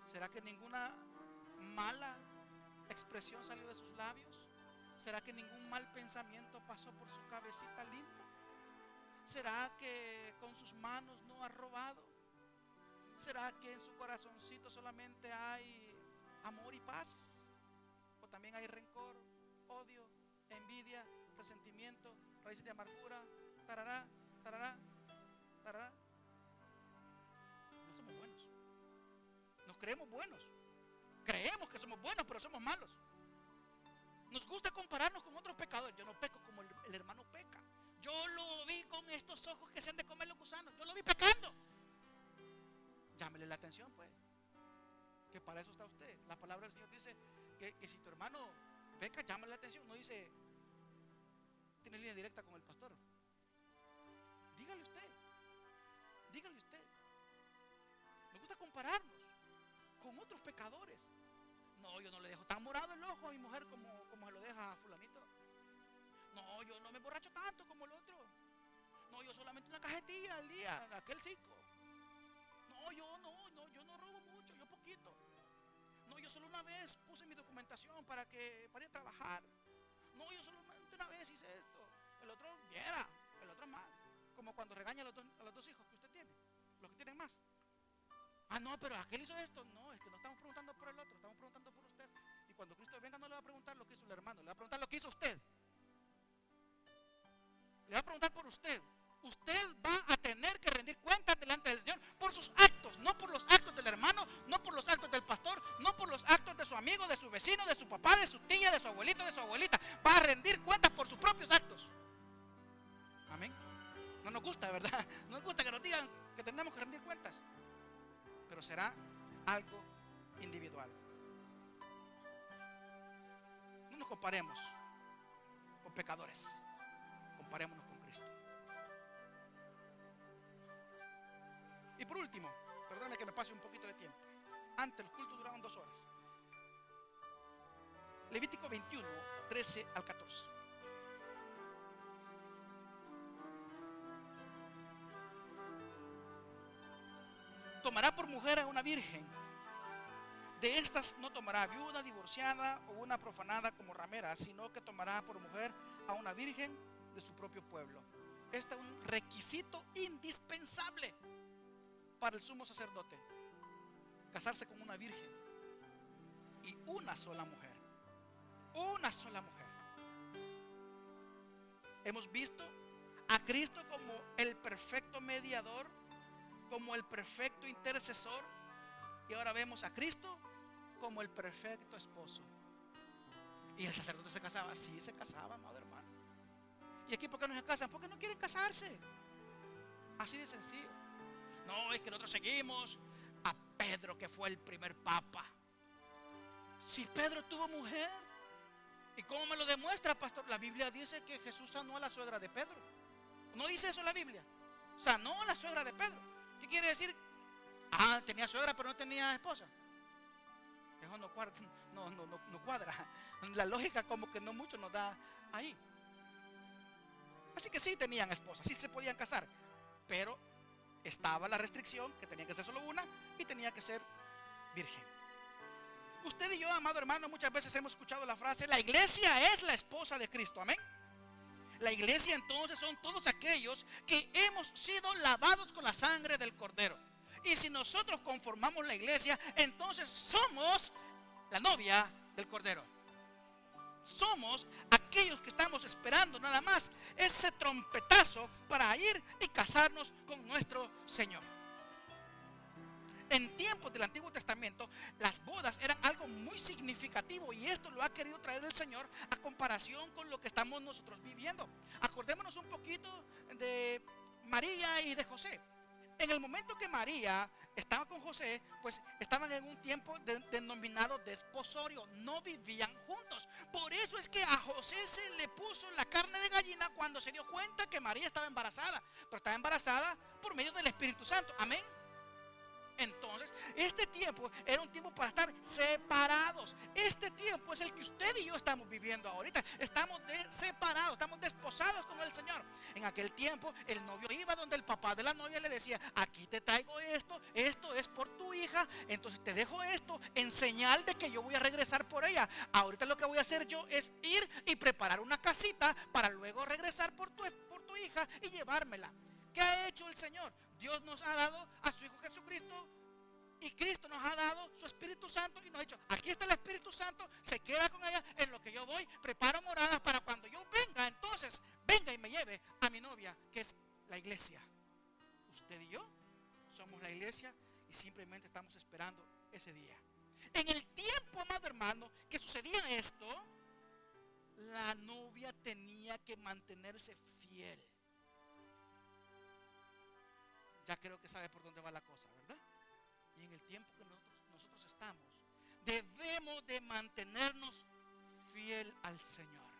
¿Será que ninguna mala expresión salió de sus labios? ¿Será que ningún mal pensamiento pasó por su cabecita linda? ¿Será que con sus manos no ha robado? ¿Será que en su corazoncito solamente hay amor y paz? ¿O también hay rencor, odio, envidia, resentimiento, raíces de amargura? Tarará, tarará, tarará. No somos buenos. Nos creemos buenos. Creemos que somos buenos, pero somos malos. Nos gusta compararnos con otros pecadores. Yo no peco como el hermano peca. Yo lo vi con estos ojos que se han de comer los gusanos. Yo lo vi pecando. Llámele la atención, pues. Que para eso está usted. La palabra del Señor dice que si tu hermano peca, llámale la atención. No dice, tiene línea directa con el pastor. Dígale usted. Dígale usted. Nos gusta compararnos con otros pecadores. No, yo no le dejo tan morado el ojo a mi mujer como se lo deja a fulanito. No, yo no me borracho tanto como el otro. No, yo solamente una cajetilla al día, aquel 5. No, yo no robo mucho, yo poquito. No, yo solo una vez puse mi documentación para ir a trabajar. No, yo solamente una vez hice esto. El otro, viera, como cuando regaña a los dos hijos que usted tiene, los que tienen más. Ah, no, pero aquel hizo esto. No, no estamos preguntando por el otro, estamos preguntando por usted. Y cuando Cristo venga no le va a preguntar lo que hizo el hermano, le va a preguntar lo que hizo usted. Le va a preguntar por usted. Usted va a tener que rendir cuentas delante del Señor por sus actos, no por los actos del hermano, no por los actos del pastor, no por los actos de su amigo, de su vecino, de su papá, de su tía, de su abuelito, de su abuelita. Va a rendir cuentas por sus propios actos. Amén. No nos gusta, ¿verdad? No nos gusta que nos digan que tenemos que rendir cuentas, pero será algo individual. No nos comparemos con pecadores, comparémonos con Cristo. Y por último, perdóname que me pase un poquito de tiempo. Antes los cultos duraban 2 horas. Levítico 21, 13 al 14. Tomará por mujer a una virgen. De estas no tomará viuda, divorciada o una profanada como ramera, sino que tomará por mujer a una virgen de su propio pueblo. Este es un requisito indispensable para el sumo sacerdote: casarse con una virgen y una sola mujer. Una sola mujer. Hemos visto a Cristo como el perfecto mediador, como el perfecto intercesor, y ahora vemos a Cristo como el perfecto esposo. ¿Y el sacerdote se casaba? Sí, se casaba, amado hermano. ¿Y aquí por qué no se casan? Porque no quieren casarse. Así de sencillo. No, es que nosotros seguimos a Pedro, que fue el primer papa. Si Pedro tuvo mujer, ¿y cómo me lo demuestra, pastor? La Biblia dice que Jesús sanó a la suegra de Pedro. ¿No dice eso la Biblia? Sanó a la suegra de Pedro. ¿Qué quiere decir? Ah, tenía suegra pero no tenía esposa. Eso no cuadra, no cuadra. La lógica como que no mucho nos da ahí. Así que sí tenían esposa, sí se podían casar, pero estaba la restricción que tenía que ser solo una y tenía que ser virgen. Usted y yo, amado hermano, muchas veces hemos escuchado la frase: la iglesia es la esposa de Cristo. Amén. La iglesia entonces son todos aquellos que hemos sido lavados con la sangre del Cordero. Y si nosotros conformamos la iglesia, entonces somos la novia del Cordero. Somos aquellos que estamos esperando nada más ese trompetazo para ir y casarnos con nuestro Señor. En tiempos del Antiguo Testamento, las bodas eran algo muy significativo, y esto lo ha querido traer el Señor a comparación con lo que estamos nosotros viviendo. Acordémonos un poquito de María y de José. En el momento que María estaba con José, pues estaban en un tiempo denominado desposorio. No vivían juntos. Por eso es que a José se le puso la carne de gallina cuando se dio cuenta que María estaba embarazada. Pero estaba embarazada por medio del Espíritu Santo. Amén. Entonces, este tiempo era un tiempo para estar separados. Este tiempo es el que usted y yo estamos viviendo ahorita. Estamos separados, estamos desposados con el Señor. En aquel tiempo, el novio iba donde el papá de la novia le decía: aquí te traigo esto, esto es por tu hija, entonces te dejo esto en señal de que yo voy a regresar por ella. Ahorita lo que voy a hacer yo es ir y preparar una casita para luego regresar por tu hija y llevármela. ¿Qué ha hecho el Señor? Dios nos ha dado a su Hijo Jesucristo, y Cristo nos ha dado su Espíritu Santo, y nos ha dicho: aquí está el Espíritu Santo, se queda con ella en lo que yo voy, preparo moradas para cuando yo venga, entonces venga y me lleve a mi novia, que es la iglesia. Usted y yo somos la iglesia y simplemente estamos esperando ese día. En el tiempo, amado hermano, que sucedía esto, la novia tenía que mantenerse fiel. Ya creo que sabe por dónde va la cosa, ¿verdad? Y en el tiempo que nosotros estamos, debemos de mantenernos fiel al Señor.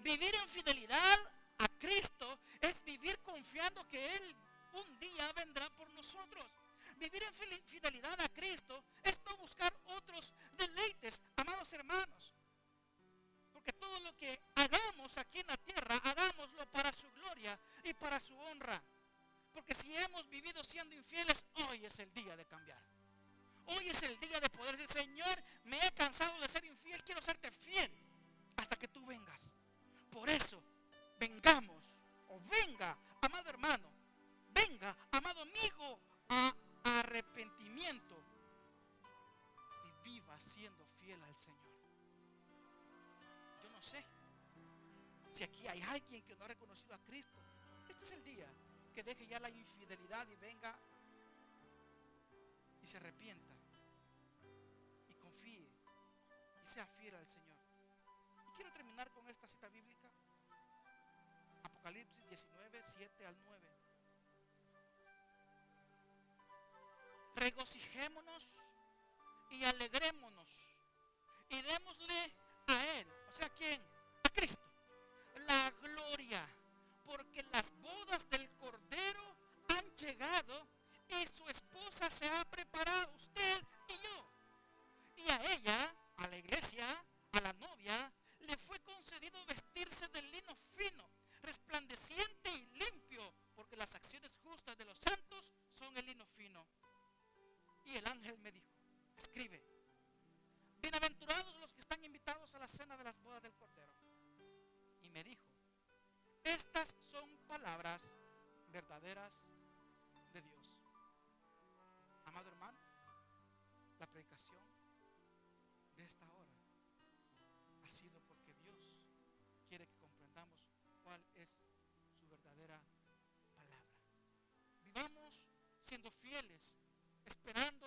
Vivir en fidelidad a Cristo es vivir confiando que Él un día vendrá por nosotros. Vivir en fidelidad a Cristo es no buscar otros deleites, amados hermanos. Porque todo lo que hagamos aquí en la tierra, hagámoslo para su gloria y para su honra. Porque si hemos vivido siendo infieles, hoy es el día de cambiar. Hoy es el día de poder decir: Señor, me he cansado de ser infiel, quiero serte fiel hasta que tú vengas. Por eso, vengamos, o venga, amado hermano, fiel al Señor. Yo no sé si aquí hay alguien que no ha reconocido a Cristo. Este es el día que deje ya la infidelidad y venga y se arrepienta y confíe y sea fiel al Señor. Y quiero terminar con esta cita bíblica. Apocalipsis 19, 7 al 9. Regocijémonos y alegrémonos y démosle a Él, o sea, ¿a quién? A Cristo, la gloria, porque las bodas del Cordero han llegado y su esposa se ha preparado, usted y yo. Y a ella, a la iglesia, a la novia, le fue concedido vestirse de lino fino, resplandeciente y limpio, porque las acciones justas de los santos son el lino fino. Y el ángel me dijo, escribe, bienaventurados los que están invitados a la cena de las bodas del Cordero. Y me dijo, estas son palabras verdaderas de Dios. Amado hermano, la predicación de esta hora ha sido porque Dios quiere que comprendamos cuál es su verdadera palabra. Vivamos siendo fieles, esperando